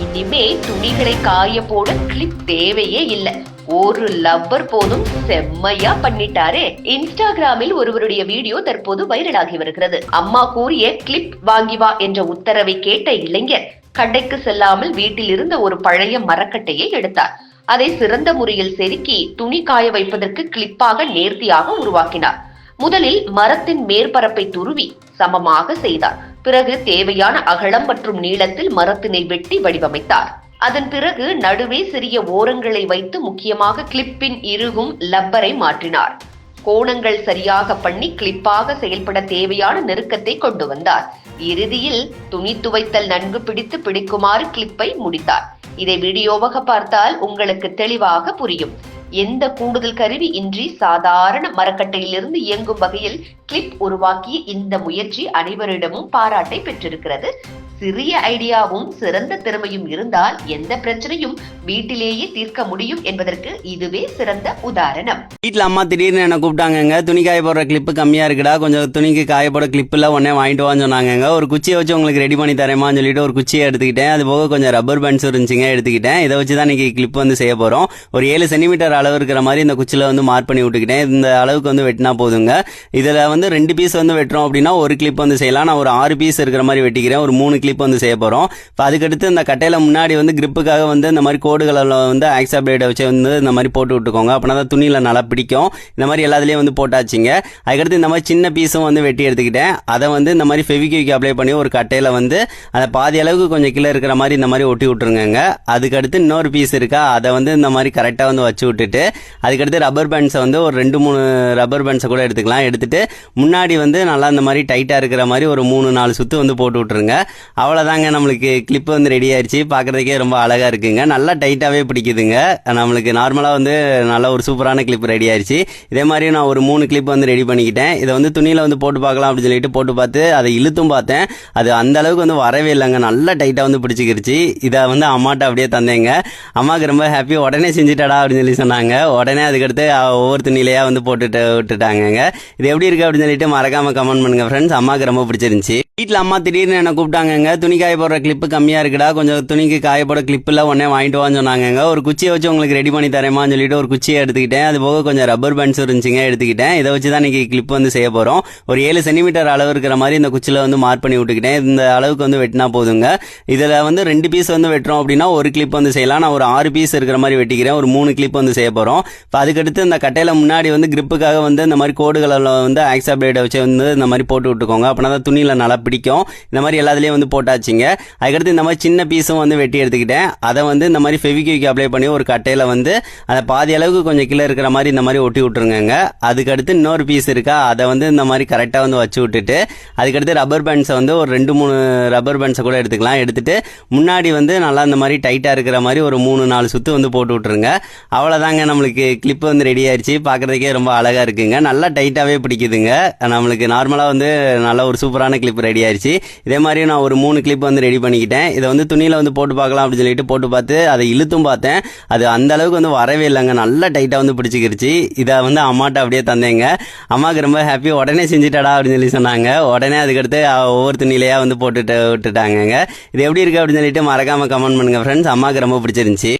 இனிமே துணிகளை காய போட கிளிப் தேவையே இல்ல. ஒரு லப்பர் போதும் செம்மையா பண்ணிட்டாரே. இன்ஸ்டாகிராமில் ஒருவருடைய வீடியோ தற்போது வைரலாகி வருகிறது. அம்மா கூறிய கிளிப் வாங்கி வா என்ற உத்தரவை கேட்ட இளைஞர் கடைக்கு செல்லாமல் வீட்டில் இருந்த ஒரு பழைய மரக்கட்டையை எடுத்தார். அதை சிறந்த முறையில் செதுக்கி துணி காய வைப்பதற்கு கிளிப்பாக நேர்த்தியாக உருவாக்கினார். முதலில் மரத்தின் மேற்பரப்பை துருவி சமமாக செய்தார். பிறகு தேவையான அகலம் மற்றும் நீளத்தில் மரத்தினை வெட்டி வடிவமைத்தார். அதன் பிறகு நடுவே சிறிய ஓரங்களை வைத்து முக்கியமாக கிளிப்பின் இறுகும் லப்பரை மாற்றினார். கோணங்கள் சரியாக பண்ணி கிளிப்பாக செயல்பட தேவையான நெருக்கத்தை கொண்டு வந்தார். இறுதியில் துணி துவைத்தல் நன்கு பிடிக்குமாறு கிளிப்பை முடித்தார். இதை வீடியோவாக பார்த்தால் உங்களுக்கு தெளிவாக புரியும். எந்த கூடுதல் கருவி இன்றி சாதாரண மரக்கட்டையிலிருந்து இயங்கும் வகையில் கிளிப் உருவாக்கிய இந்த முயற்சி அனைவரிடமும் பாராட்டை பெற்றிருக்கிறது. சிறிய ஐடியாவும் சிறந்த திறமையும் இருந்தால் எந்த பிரச்சனையும் வீட்டிலேயே தீர்க்க முடியும் என்பதற்கு இதுவே சிறந்த உதாரணம். வீட்டில் அம்மா திடீர்னு என்ன கூப்பிட்டாங்க, துணி காய போடுற கிளிப்பு கம்மியா இருக்குடா, கொஞ்சம் துணிக்கு காய போட கிளிப்பில் உடனே வாங்கிட்டு வான்னு சொன்னாங்க. ஒரு குச்சியை வச்சு உங்களுக்கு ரெடி பண்ணி தரேமான்னு சொல்லிட்டு ஒரு குச்சியை எடுத்துக்கிட்டேன். அது போக கொஞ்சம் ரப்பர் பேண்ட்ஸ் இருந்துச்சுங்க, எடுத்துக்கிட்டேன். இதை வச்சு தான் இன்னைக்கு கிளிப் வந்து செய்ய போறோம். ஒரு 7 சென்டிமீட்டர் அளவு இருக்கிற மாதிரி இந்த குச்சியில் வந்து மார்க் பண்ணி விட்டுக்கிட்டேன். இந்த அளவுக்கு வந்து வெட்டினா போதுங்க. இதில் வந்து 2 பீஸ் வந்து வெட்டுறோம் அப்படின்னா ஒரு கிளிப் வந்து செய்யலாம். நான் ஒரு 6 பீஸ் இருக்கிற மாதிரி வெட்டிக்கிறேன். ஒரு 3 கிளிப் வந்து செய்ய போறோம். இப்போ அதுக்கடுத்து இந்த கட்டையில முன்னாடி வந்து கிரிப்புக்காக வந்து இந்த மாதிரி கோடுகளில் வந்து ஆக்ஸா பிளேடை வச்சு வந்து இந்த மாதிரி போட்டு விட்டுக்கோங்க. அப்படின்னா தான் துணியில நல்லா பிடிக்கும். இந்த மாதிரி எல்லாத்துலேயும் வந்து போட்டாச்சுங்க. அதுக்கடுத்து இந்த மாதிரி சின்ன பீஸும் வந்து வெட்டி எடுத்துக்கிட்டேன். அதை வந்து இந்த மாதிரி ஃபெவிக்விக் அப்ளை பண்ணி ஒரு கட்டையில வந்து அதை பாதி அளவுக்கு கொஞ்சம் கீழே இருக்கிற மாதிரி இந்த மாதிரி ஒட்டி விட்டுருங்க. அதுக்கடுத்து இன்னொரு பீஸ் இருக்கா, அதை வந்து இந்த மாதிரி கரெக்டாக வந்து வச்சு விட்டுட்டு அதுக்கடுத்து ரப்பர் பேண்ட்ஸை வந்து ஒரு 2-3 ரப்பர் பேண்ட்ஸை கூட எடுத்துக்கலாம். எடுத்துட்டு முன்னாடி வந்து நல்லா இந்த மாதிரி டைட்டாக இருக்கிற மாதிரி ஒரு 3-4 சுத்து வந்து போட்டு விட்டுருங்க. அவ்வளோதாங்க, நம்மளுக்கு கிளிப் வந்து ரெடி ஆயிடுச்சு. பார்க்குறதுக்கே ரொம்ப அழகாக இருக்குங்க. நல்லா டைட்டாகவே பிடிக்குதுங்க. நம்மளுக்கு நார்மலாக வந்து நல்ல ஒரு சூப்பரான கிளிப் ரெடி ஆயிடுச்சு. இதே மாதிரி நான் ஒரு 3 கிளிப் வந்து ரெடி பண்ணிக்கிட்டேன். இதை வந்து துணியில் வந்து போட்டு பார்க்கலாம் அப்படின்னு சொல்லிட்டு போட்டு பார்த்து அதை இழுத்தும் பார்த்தேன். அது அந்த அளவுக்கு வந்து வரவே இல்லைங்க. நல்லா டைட்டாக வந்து பிடிச்சிக்கிருச்சு. இதை வந்து அம்மாட்ட அப்படியே தந்தேங்க. அம்மாவுக்கு ரொம்ப ஹாப்பி. உடனே செஞ்சுட்டாடா அப்படின்னு சொல்லி சொன்னாங்க. உடனே அதுக்கடுத்து ஒவ்வொரு துணியிலையா வந்து போட்டுட்டு விட்டுட்டாங்க. இது எப்படி இருக்கு அப்படின்னு சொல்லிட்டு மறக்காம கமெண்ட் பண்ணுங்க ஃப்ரெண்ட்ஸ். அம்மாவுக்கு ரொம்ப பிடிச்சிருந்துச்சு. வீட்டில் அம்மா திடீர்னு என்ன கூப்பிட்டாங்க, துணி காய போடுற கிளிப்பு கம்மியா இருக்குடா, கொஞ்சம் துணிக்கு காய போட கிளிப்பில் உடனே வாங்கிட்டு வான்னு சொன்னாங்க. ஒரு குச்சியை வச்சு உங்களுக்கு ரெடி பண்ணி தரேமான்னு சொல்லிட்டு ஒரு குச்சியை எடுத்துக்கிட்டேன். அது போக கொஞ்சம் ரப்பர் பேண்ட்ஸ் இருந்துச்சுங்க, எடுத்துக்கிட்டேன். இதை வச்சு தான் இன்னைக்கு கிளிப் வந்து செய்ய போறோம். ஒரு 7 சென்டிமீட்டர் அளவு இருக்கிற மாதிரி இந்த குச்சியில் வந்து மார்க் பண்ணி விட்டுக்கிட்டேன். இந்த அளவுக்கு வந்து வெட்டினா போதுங்க. இதில் வந்து 2 பீஸ் வந்து வெட்டுறோம் அப்படின்னா ஒரு கிளிப் வந்து செய்யலாம். நான் ஒரு 6 பீஸ் இருக்கிற மாதிரி வெட்டிக்கிறேன். ஒரு 3 கிளிப் வந்து செய்ய போறோம். இப்போ அதுக்கடுத்து இந்த கட்டையில முன்னாடி வந்து கிரிப்புக்காக வந்து இந்த மாதிரி கோடுகளில் வந்து ஆக்ஸா பிளேடை வச்சு வந்து இந்த மாதிரி போட்டு விட்டுக்கோங்க. அப்படின்னா தான் துணியில நல்லா பிடிக்கும். இந்த மாதிரி எல்லாத்துலேயும் வந்து போட்டாச்சுங்க. அதுக்கடுத்து இந்த மாதிரி சின்ன பீஸும் வந்து வெட்டி எடுத்துக்கிட்டேன். அதை வந்து இந்த மாதிரி ஃபெவிக்விக் அப்ளை பண்ணி ஒரு கட்டையில வந்து அதை பாதி அளவுக்கு கொஞ்சம் கீழே இருக்கிற மாதிரி இந்த மாதிரி ஒட்டி விட்டுருங்க. அதுக்கடுத்து இன்னொரு பீஸ் இருக்கா, அதை வந்து இந்த மாதிரி கரெக்டாக வந்து வச்சு விட்டுட்டு அதுக்கடுத்து ரப்பர் பேண்ட்ஸை வந்து ஒரு 2-3 ரப்பர் பேண்ட்ஸை கூட எடுத்துக்கலாம். எடுத்துட்டு முன்னாடி வந்து நல்லா இந்த மாதிரி டைட்டாக இருக்கிற மாதிரி ஒரு 3-4 சுத்து வந்து போட்டு விட்டுருங்க. அவ்வளோதாங்க, நம்மளுக்கு கிளிப் வந்து ரெடி ஆயிடுச்சு. பார்க்குறதுக்கே ரொம்ப அழகாக இருக்குங்க. நல்லா டைட்டாகவே பிடிக்குதுங்க. நம்மளுக்கு நார்மலாக வந்து நல்ல ஒரு சூப்பரான கிளிப் ரெடி ஆயிடுச்சு. இதே மாதிரி நான் ஒரு 3 கிளிப் வந்து ரெடி பண்ணிக்கிட்டேன். இதை வந்து துணியில் வந்து போட்டு பார்க்கலாம் அப்படின்னு சொல்லிட்டு போட்டு பார்த்து அதை இழுத்தும் பார்த்தேன். அது அந்த அளவுக்கு வந்து வரவே இல்லைங்க. நல்லா டைட்டாக வந்து பிடிச்சிக்கிருச்சு. இதை வந்து அம்மாட்ட அப்படியே தந்தேங்க. அம்மாவுக்கு ரொம்ப ஹாப்பி. உடனே செஞ்சுட்டாடா அப்படின்னு சொல்லி சொன்னாங்க. உடனே அதுக்கடுத்து ஒவ்வொரு துணியிலையா வந்து போட்டுட்டு விட்டுட்டாங்க. இது எப்படி இருக்கு அப்படின்னு சொல்லிட்டு மறக்காம கமெண்ட் பண்ணுங்க ஃப்ரெண்ட்ஸ். அம்மாவுக்கு ரொம்ப பிடிச்சிருந்துச்சு.